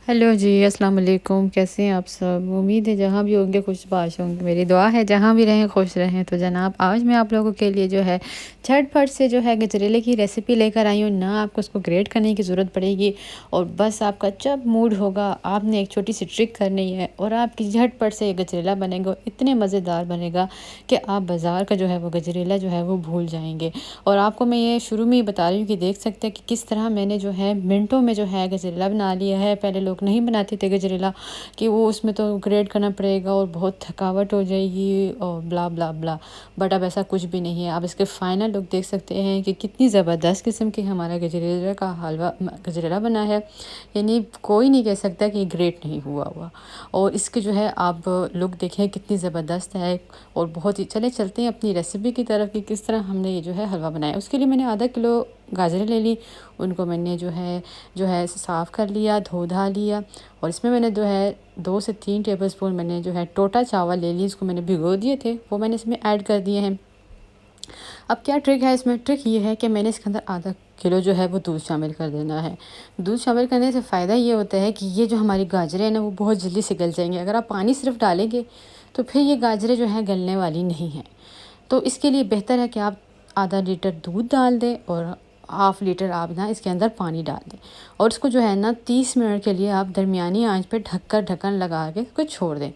Hello जी, अस्सलाम वालेकुम। कैसे हैं आप सब? उम्मीद है जहाँ भी होंगे खुशबाश होंगे। मेरी दुआ है जहाँ भी रहें खुश रहें। तो जनाब आज मैं आप लोगों के लिए जो है झटपट से जो है गजरेले की रेसिपी लेकर आई हूँ। ना आपको उसको ग्रेट करने की ज़रूरत पड़ेगी और बस आपका जब मूड होगा आपने एक छोटी सी ट्रिक करनी है और आपकी झटपट से ये गजरेला बनेगा और इतने मज़ेदार बनेगा कि आप बाज़ार का जो है वो गजरेला जो है वो भूल जाएंगे। और आपको मैं ये शुरू में ही बता रही हूँ कि देख सकते हैं कि किस तरह मैंने जो है मिनटों में जो है गजरेला बना लिया है। पहले लोग नहीं बनाते थे गजरेला कि वो उसमें तो ग्रेट करना पड़ेगा और बहुत थकावट हो जाएगी और ब्ला ब्ला ब्ला। बट अब ऐसा कुछ भी नहीं है। आप इसके फाइनल लुक देख सकते हैं कि कितनी ज़बरदस्त किस्म की हमारा गजरेला का हलवा गजरेला बना है। यानी कोई नहीं कह सकता कि ग्रेट नहीं हुआ। और इसके जो है आप लुक देखें कितनी ज़बरदस्त है और बहुत ही चलते हैं अपनी रेसिपी की तरफ कि किस तरह हमने ये जो है हलवा बनाया। उसके लिए मैंने आधा किलो गाजरें ले ली। उनको मैंने जो है साफ़ कर लिया, धो धा लिया और इसमें मैंने जो है 2 से 3 टेबलस्पून मैंने जो है टोटा चावल ले ली। इसको मैंने भिगो दिए थे, वो मैंने इसमें ऐड कर दिए हैं। अब क्या ट्रिक है इसमें? ट्रिक ये है कि मैंने इसके अंदर आधा किलो जो है वो दूध शामिल कर देना है। दूध शामिल करने से फ़ायदा ये होता है कि ये जो हमारी गाजरें हैं ना वो बहुत जल्दी से गल जाएंगी। अगर आप पानी सिर्फ डालेंगे तो फिर ये गाजरें जो हैं गलने वाली नहीं हैं। तो इसके लिए बेहतर है कि आप आधा लीटर दूध डाल दें और हाफ़ लीटर आप ना इसके अंदर पानी डाल दें और इसको जो है ना 30 मिनट के लिए आप दरमियानी आंच पे ढक्कन लगा के इसको छोड़ दें।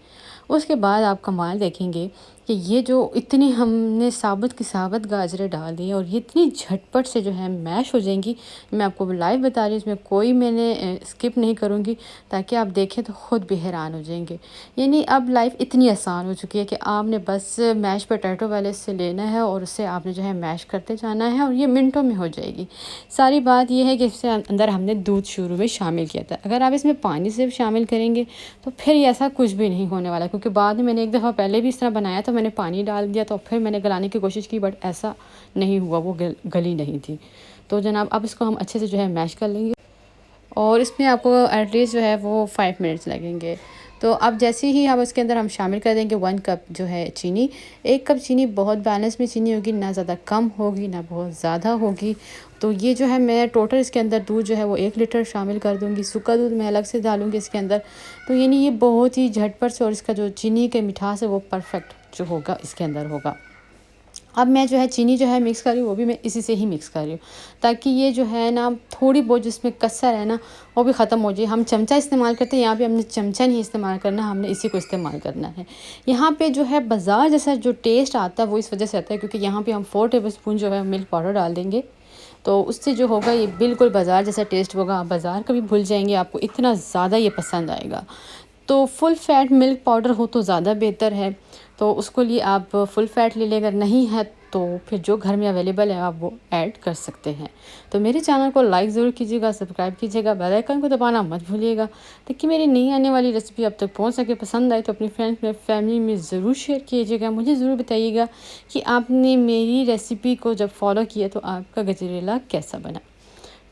उसके बाद आप कमाल देखेंगे कि ये जो इतनी हमने साबुत की साबुत गाजरें डाल दी हैं और ये इतनी झटपट से जो है मैश हो जाएंगी। मैं आपको लाइव बता रही हूँ, इसमें कोई मैंने स्किप नहीं करूँगी ताकि आप देखें तो ख़ुद भी हैरान हो जाएंगे। यानी अब लाइफ इतनी आसान हो चुकी है कि आपने बस मैश पोटैटो वाले से लेना है और उससे आपने जो है मैश करते जाना है और ये मिनटों में हो जाएगी। सारी बात ये है कि इससे अंदर हमने दूध शुरू में शामिल किया था। अगर आप इसमें पानी सिर्फ शामिल करेंगे तो फिर ये ऐसा कुछ भी नहीं होने वाला, क्योंकि बाद में मैंने एक दफ़ा पहले भी इस तरह बनाया तो मैंने पानी डाल दिया तो फिर मैंने गलाने की कोशिश की, बट ऐसा नहीं हुआ, वो गली नहीं थी। तो जनाब अब इसको हम अच्छे से जो है मैश कर लेंगे और इसमें आपको एटलीस्ट जो है वो 5 मिनट्स लगेंगे। तो अब जैसे ही हम इसके अंदर हम शामिल कर देंगे 1 कप जो है चीनी। 1 कप चीनी बहुत बैलेंस में चीनी होगी, ना ज़्यादा कम होगी ना बहुत ज़्यादा होगी। तो ये जो है मैं टोटल इसके अंदर दूध जो है वो 1 लीटर शामिल कर दूँगी। सूखा दूध मैं अलग से डालूँगी इसके अंदर। तो यानी ये बहुत ही झटपट से और इसका जो चीनी के मिठास है वो परफेक्ट जो होगा इसके अंदर होगा। अब मैं जो है चीनी जो है मिक्स कर रही हूँ, वो भी मैं इसी से ही मिक्स कर रही हूँ ताकि ये जो है ना थोड़ी बहुत जिसमें कसर है ना वो भी ख़त्म हो जाए। हम चमचा इस्तेमाल करते हैं, यहाँ पे हमने चमचा नहीं इस्तेमाल करना, हमने इसी को इस्तेमाल करना है। यहाँ पे जो है बाज़ार जैसा जो टेस्ट आता है वो इस वजह से आता है क्योंकि यहाँ पे हम 4 टेबलस्पून जो है मिल्क पाउडर डाल देंगे। तो उससे जो होगा ये बिल्कुल बाज़ार जैसा टेस्ट होगा। आप बाज़ार का भी भूल जाएंगे, आपको इतना ज़्यादा ये पसंद आएगा। तो फुल फैट मिल्क पाउडर हो तो ज़्यादा बेहतर है, तो उसको लिए आप फुल फैट ले लें। अगर नहीं है तो फिर जो घर में अवेलेबल है आप वो ऐड कर सकते हैं। तो मेरे चैनल को लाइक ज़रूर कीजिएगा, सब्सक्राइब कीजिएगा, बेल आइकन को दबाना मत भूलिएगा ताकि मेरी नई आने वाली रेसिपी अब तक पहुंच सके। पसंद आए तो अपनी फ्रेंड्स में फैमिली में ज़रूर शेयर कीजिएगा। मुझे ज़रूर बताइएगा कि आपने मेरी रेसिपी को जब फॉलो किया तो आपका गजरेला कैसा बना।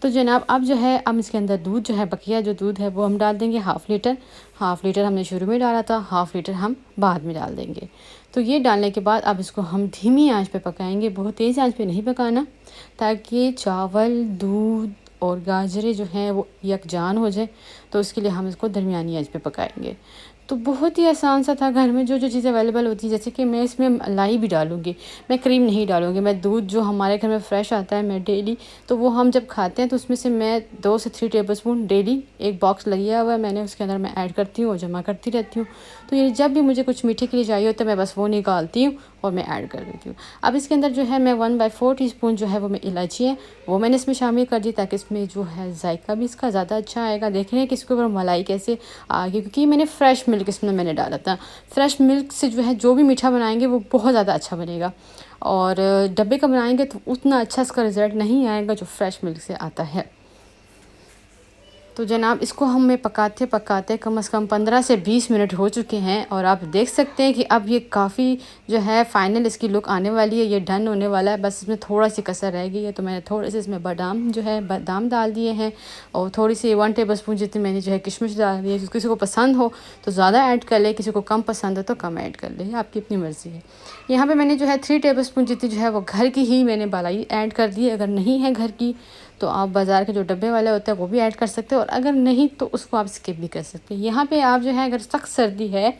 तो जनाब अब जो है अब इसके अंदर दूध जो है बकिया जो दूध है वो हम डाल देंगे हाफ़ लीटर हमने शुरू में डाला था, हाफ़ लीटर हम बाद में डाल देंगे। तो ये डालने के बाद अब इसको हम धीमी आंच पे पकाएंगे, बहुत तेज़ आंच पे नहीं पकाना ताकि चावल दूध और गाजरें जो हैं वो यकजान हो जाए। तो उसके लिए हम इसको दरमियानी आंच पे पकाएंगे। तो बहुत ही आसान सा था, घर में जो जो चीज़ें अवेलेबल होती हैं। जैसे कि मैं इसमें मलाई भी डालूँगी, मैं क्रीम नहीं डालूँगी। मैं दूध जो हमारे घर में फ़्रेश आता है मैं डेली, तो वो हम जब खाते हैं तो उसमें से मैं 2 से 3 टेबलस्पून डेली एक बॉक्स लिया हुआ है मैंने, उसके अंदर मैं ऐड करती हूँ और जमा करती रहती हूँ। तो ये जब भी मुझे कुछ मीठे के लिए चाहिए होता है मैं बस वो निकालती हूँ और मैं ऐड कर देती हूँ। अब इसके अंदर जो है मैं 1/4 टीस्पून जो है वो मैं इलायची है वो मैंने इसमें शामिल कर दी ताकि इसमें जो है जायका भी इसका ज़्यादा अच्छा आएगा। देख रहे हैं कि इसके ऊपर मलाई कैसे आ गई, क्योंकि मैंने फ़्रेश मिल्क इसमें मैंने डाला था। फ़्रेश मिल्क से जो है जो भी मीठा बनाएंगे वो बहुत ज़्यादा अच्छा बनेगा और डब्बे का बनाएंगे तो उतना अच्छा इसका रिज़ल्ट नहीं आएगा जो फ़्रेश मिल्क से आता है। तो जनाब इसको हमें पकाते पकाते कम से कम 15 से 20 मिनट हो चुके हैं और आप देख सकते हैं कि अब ये काफ़ी जो है फ़ाइनल इसकी लुक आने वाली है, ये डन होने वाला है। बस इसमें थोड़ा सी कसर रह गई है तो मैंने थोड़े से इसमें बादाम डाल दिए हैं और थोड़ी सी 1 टेबलस्पून जितनी मैंने जो है किशमिश डाल दी है। किसी को पसंद हो तो ज़्यादा ऐड कर ले, किसी को कम पसंद हो तो कम ऐड कर ले, आपकी अपनी मर्ज़ी है। यहाँ पर मैंने जो है 3 टेबलस्पून जितनी जो है वो घर की ही मैंने मलाई ऐड कर दी है। अगर नहीं है घर की तो आप बाज़ार के जो डब्बे वाले होते हैं वो भी ऐड कर सकते हो, और अगर नहीं तो उसको आप स्किप भी कर सकते हैं। यहाँ पे आप जो है अगर सख्त सर्दी है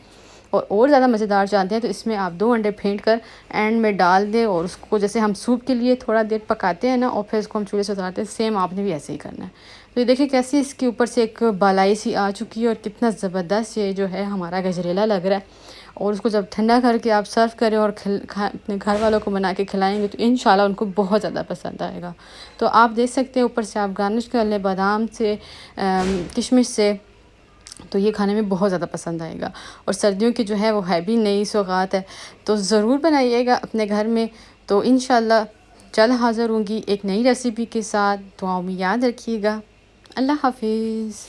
और ज़्यादा मज़ेदार चाहते हैं तो इसमें आप 2 अंडे फेंट कर एंड में डाल दें, और उसको जैसे हम सूप के लिए थोड़ा देर पकाते हैं ना और फिर इसको हम चूल्हे से उतारते हैं, सेम आपने भी ऐसे ही करना है। तो ये देखिए कैसी इसके ऊपर से एक बालाई सी आ चुकी है और कितना ज़बरदस्त ये जो है हमारा गजरेला लग रहा है। और उसको जब ठंडा करके आप सर्व करें और अपने घर वालों को बना के खिलाएंगे तो इंशाल्लाह उनको बहुत ज़्यादा पसंद आएगा। तो आप देख सकते हैं ऊपर से आप गार्निश कर लें बादाम से, किशमिश से, तो ये खाने में बहुत ज़्यादा पसंद आएगा। और सर्दियों की जो है वो है भी नई सौगात है, तो ज़रूर बनाइएगा अपने घर में। तो इंशाल्लाह जल्द हाज़िर होंगी एक नई रेसिपी के साथ। दुआओं में याद रखिएगा। अल्लाह हाफिज़।